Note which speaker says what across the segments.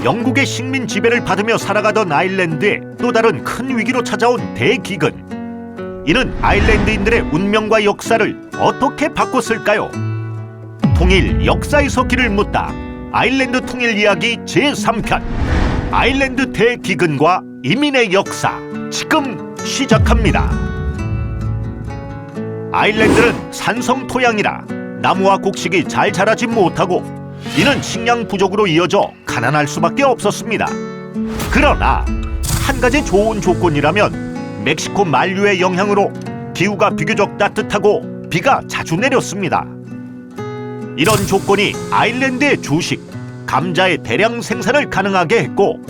Speaker 1: 영국의 식민 지배를 받으며 살아가던 아일랜드에 또 다른 큰 위기로 찾아온 대기근. 이는 아일랜드인들의 운명과 역사를 어떻게 바꿨을까요? 통일 역사에서 길을 묻다. 아일랜드 통일 이야기 제3편. 아일랜드 대기근과 이민의 역사. 지금 시작합니다. 아일랜드는 산성 토양이라 나무와 곡식이 잘 자라지 못하고 이는 식량 부족으로 이어져 가난할 수밖에 없었습니다. 그러나 한 가지 좋은 조건이라면 멕시코 만류의 영향으로 기후가 비교적 따뜻하고 비가 자주 내렸습니다. 이런 조건이 아일랜드의 주식, 감자의 대량 생산을 가능하게 했고,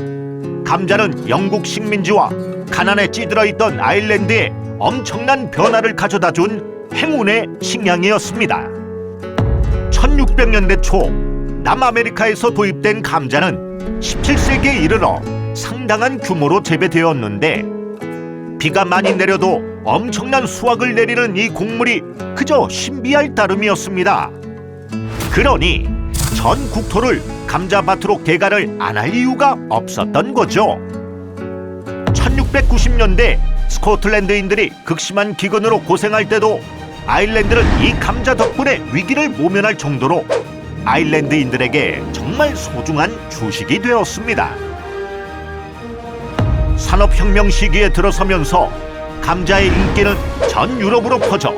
Speaker 1: 감자는 영국 식민지와 가난에 찌들어 있던 아일랜드에 엄청난 변화를 가져다준 행운의 식량이었습니다. 1600년대 초 남아메리카에서 도입된 감자는 17세기에 이르러 상당한 규모로 재배되었는데, 비가 많이 내려도 엄청난 수확을 내리는 이 곡물이 그저 신비할 따름이었습니다. 그러니 전 국토를 감자밭으로 개간을 안 할 이유가 없었던 거죠. 1690년대 스코틀랜드인들이 극심한 기근으로 고생할 때도 아일랜드는 이 감자 덕분에 위기를 모면할 정도로 아일랜드인들에게 정말 소중한 주식이 되었습니다. 산업혁명 시기에 들어서면서 감자의 인기는 전 유럽으로 퍼져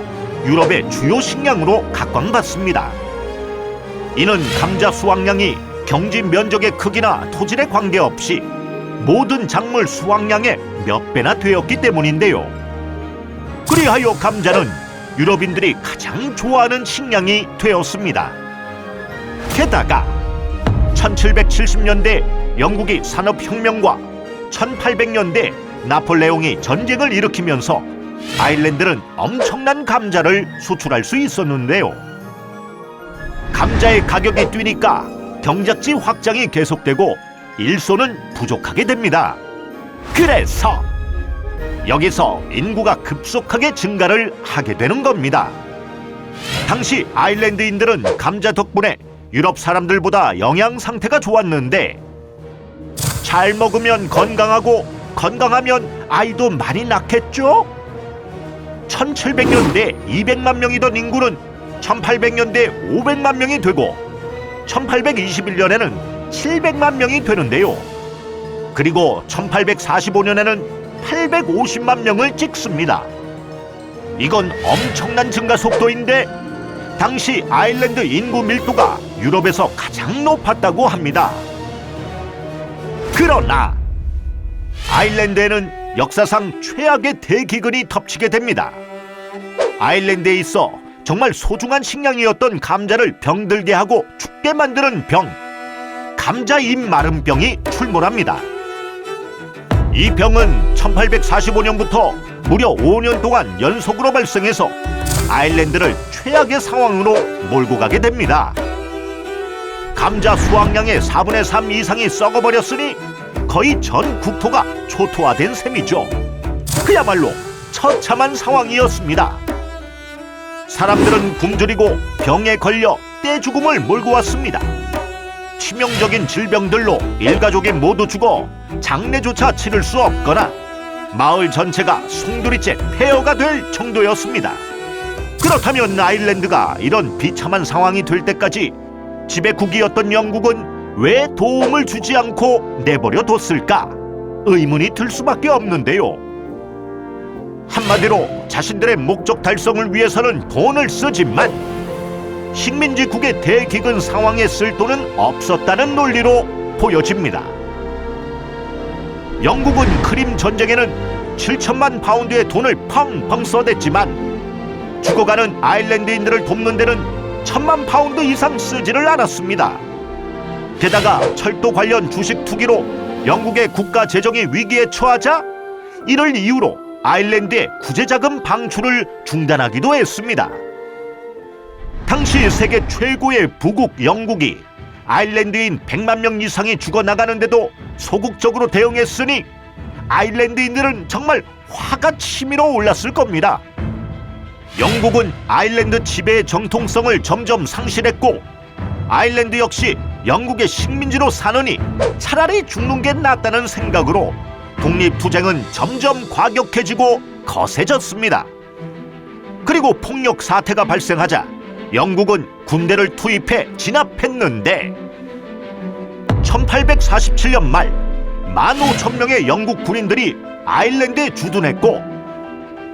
Speaker 1: 유럽의 주요 식량으로 각광받습니다. 이는 감자 수확량이 경지 면적의 크기나 토질에 관계없이 모든 작물 수확량의 몇 배나 되었기 때문인데요. 그리하여 감자는 유럽인들이 가장 좋아하는 식량이 되었습니다. 게다가 1770년대 영국이 산업혁명과 1800년대 나폴레옹이 전쟁을 일으키면서 아일랜드는 엄청난 감자를 수출할 수 있었는데요. 감자의 가격이 뛰니까 경작지 확장이 계속되고 일손은 부족하게 됩니다. 그래서 여기서 인구가 급속하게 증가를 하게 되는 겁니다. 당시 아일랜드인들은 감자 덕분에 유럽 사람들보다 영양 상태가 좋았는데, 잘 먹으면 건강하고 건강하면 아이도 많이 낳겠죠? 1700년대 200만 명이던 인구는 1800년대 500만 명이 되고 1821년에는 700만 명이 되는데요. 그리고 1845년에는 850만 명을 찍습니다. 이건 엄청난 증가 속도인데 당시 아일랜드 인구 밀도가 유럽에서 가장 높았다고 합니다. 그러나 아일랜드에는 역사상 최악의 대기근이 덮치게 됩니다. 아일랜드에 있어 정말 소중한 식량이었던 감자를 병들게 하고 죽게 만드는 병, 감자 잎 마름병이 출몰합니다. 이 병은 1845년부터 무려 5년 동안 연속으로 발생해서 아일랜드를 최악의 상황으로 몰고 가게 됩니다. 감자 수확량의 4분의 3 이상이 썩어버렸으니 거의 전 국토가 초토화된 셈이죠. 그야말로 처참한 상황이었습니다. 사람들은 굶주리고 병에 걸려 떼죽음을 몰고 왔습니다. 치명적인 질병들로 일가족이 모두 죽어 장례조차 치를 수 없거나 마을 전체가 송두리째 폐허가 될 정도였습니다. 그렇다면 아일랜드가 이런 비참한 상황이 될 때까지 지배국이었던 영국은 왜 도움을 주지 않고 내버려 뒀을까? 의문이 들 수밖에 없는데요. 한마디로 자신들의 목적 달성을 위해서는 돈을 쓰지만 식민지국의 대기근 상황에 쓸 돈은 없었다는 논리로 보여집니다. 영국은 크림 전쟁에는 7천만 파운드의 돈을 펑펑 쏟았지만 죽어가는 아일랜드인들을 돕는 데는 1,000만 파운드 이상 쓰지를 않았습니다. 게다가 철도 관련 주식 투기로 영국의 국가 재정이 위기에 처하자 이를 이유로 아일랜드의 구제자금 방출을 중단하기도 했습니다. 당시 세계 최고의 부국 영국이 아일랜드인 100만 명 이상이 죽어나가는데도 소극적으로 대응했으니 아일랜드인들은 정말 화가 치밀어 올랐을 겁니다. 영국은 아일랜드 지배의 정통성을 점점 상실했고 아일랜드 역시 영국의 식민지로 사느니 차라리 죽는 게 낫다는 생각으로 독립투쟁은 점점 과격해지고 거세졌습니다. 그리고 폭력 사태가 발생하자 영국은 군대를 투입해 진압했는데 1847년 말 15,000명의 영국 군인들이 아일랜드에 주둔했고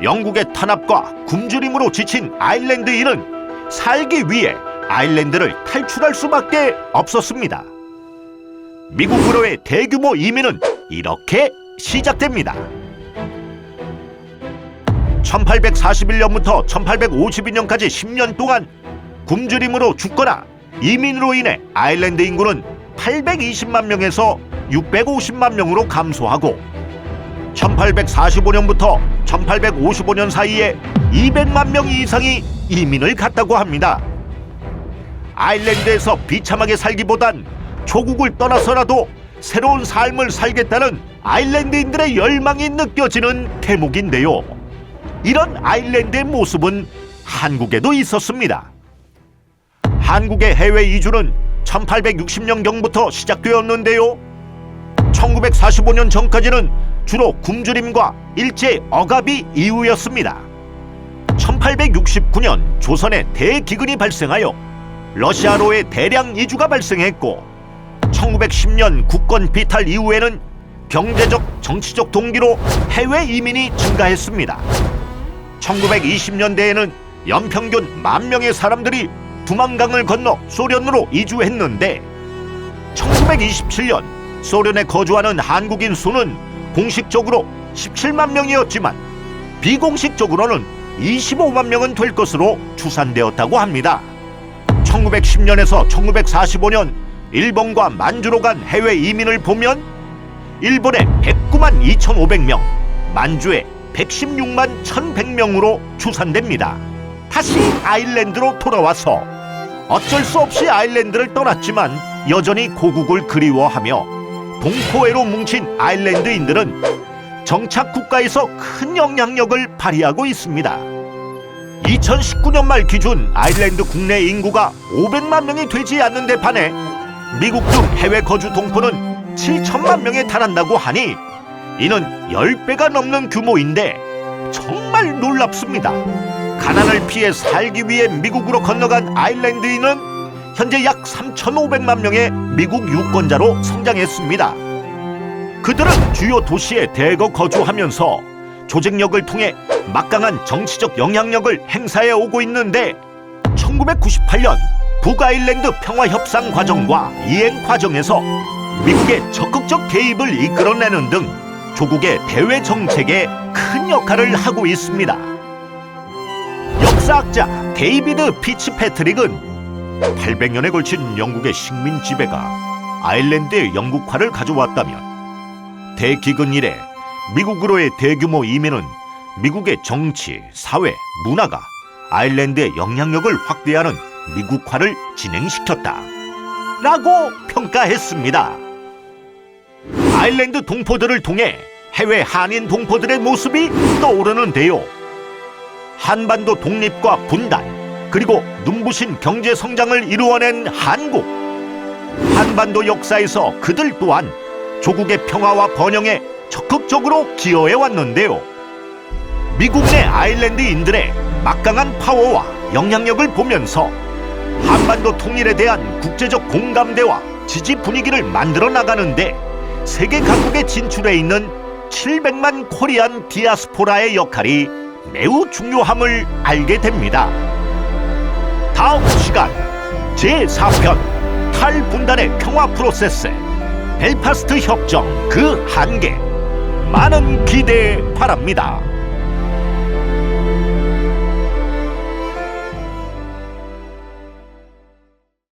Speaker 1: 영국의 탄압과 굶주림으로 지친 아일랜드인은 살기 위해 아일랜드를 탈출할 수밖에 없었습니다. 미국으로의 대규모 이민은 이렇게 시작됩니다. 1841년부터 1852년까지 10년 동안 굶주림으로 죽거나 이민으로 인해 아일랜드 인구는 820만 명에서 650만 명으로 감소하고 1845년부터 1855년 사이에 200만 명 이상이 이민을 갔다고 합니다. 아일랜드에서 비참하게 살기보단 조국을 떠나서라도 새로운 삶을 살겠다는 아일랜드인들의 열망이 느껴지는 대목인데요. 이런 아일랜드의 모습은 한국에도 있었습니다. 한국의 해외 이주는 1860년경부터 시작되었는데요. 1945년 전까지는 주로 굶주림과 일제 억압이 이유였습니다. 1869년 조선에 대기근이 발생하여 러시아로의 대량 이주가 발생했고 1910년 국권 비탈 이후에는 경제적, 정치적 동기로 해외 이민이 증가했습니다. 1920년대에는 연평균 10,000명의 사람들이 두만강을 건너 소련으로 이주했는데 1927년 소련에 거주하는 한국인 수는 공식적으로 17만 명이었지만 비공식적으로는 25만 명은 될 것으로 추산되었다고 합니다. 1910년에서 1945년 일본과 만주로 간 해외 이민을 보면 일본에 109만 2,500명, 만주에 116만 1,100명으로 추산됩니다. 다시 아일랜드로 돌아와서 어쩔 수 없이 아일랜드를 떠났지만 여전히 고국을 그리워하며 동포애로 뭉친 아일랜드인들은 정착 국가에서 큰 영향력을 발휘하고 있습니다. 2019년 말 기준 아일랜드 국내 인구가 500만 명이 되지 않는 데 반해 미국 등 해외 거주 동포는 7천만 명에 달한다고 하니 이는 10배가 넘는 규모인데 정말 놀랍습니다. 가난을 피해 살기 위해 미국으로 건너간 아일랜드인은 현재 약 3,500만 명의 미국 유권자로 성장했습니다. 그들은 주요 도시에 대거 거주하면서 조직력을 통해 막강한 정치적 영향력을 행사해 오고 있는데 1998년 북아일랜드 평화협상 과정과 이행 과정에서 미국의 적극적 개입을 이끌어내는 등 조국의 대외 정책에 큰 역할을 하고 있습니다. 역사학자 데이비드 피츠패트릭은 800년에 걸친 영국의 식민 지배가 아일랜드의 영국화를 가져왔다면 대기근 이래 미국으로의 대규모 이민은 미국의 정치, 사회, 문화가 아일랜드의 영향력을 확대하는 미국화를 진행시켰다 라고 평가했습니다. 아일랜드 동포들을 통해 해외 한인 동포들의 모습이 떠오르는데요. 한반도 독립과 분단, 그리고 눈부신 경제 성장을 이루어낸 한국. 한반도 역사에서 그들 또한 조국의 평화와 번영에 적극적으로 기여해 왔는데요. 미국 내 아일랜드인들의 막강한 파워와 영향력을 보면서 한반도 통일에 대한 국제적 공감대와 지지 분위기를 만들어 나가는데 세계 각국에 진출해 있는 700만 코리안 디아스포라의 역할이 매우 중요함을 알게 됩니다. 다음 시간 제4편 탈분단의 평화 프로세스 벨파스트 협정 그 한계 많은 기대 바랍니다.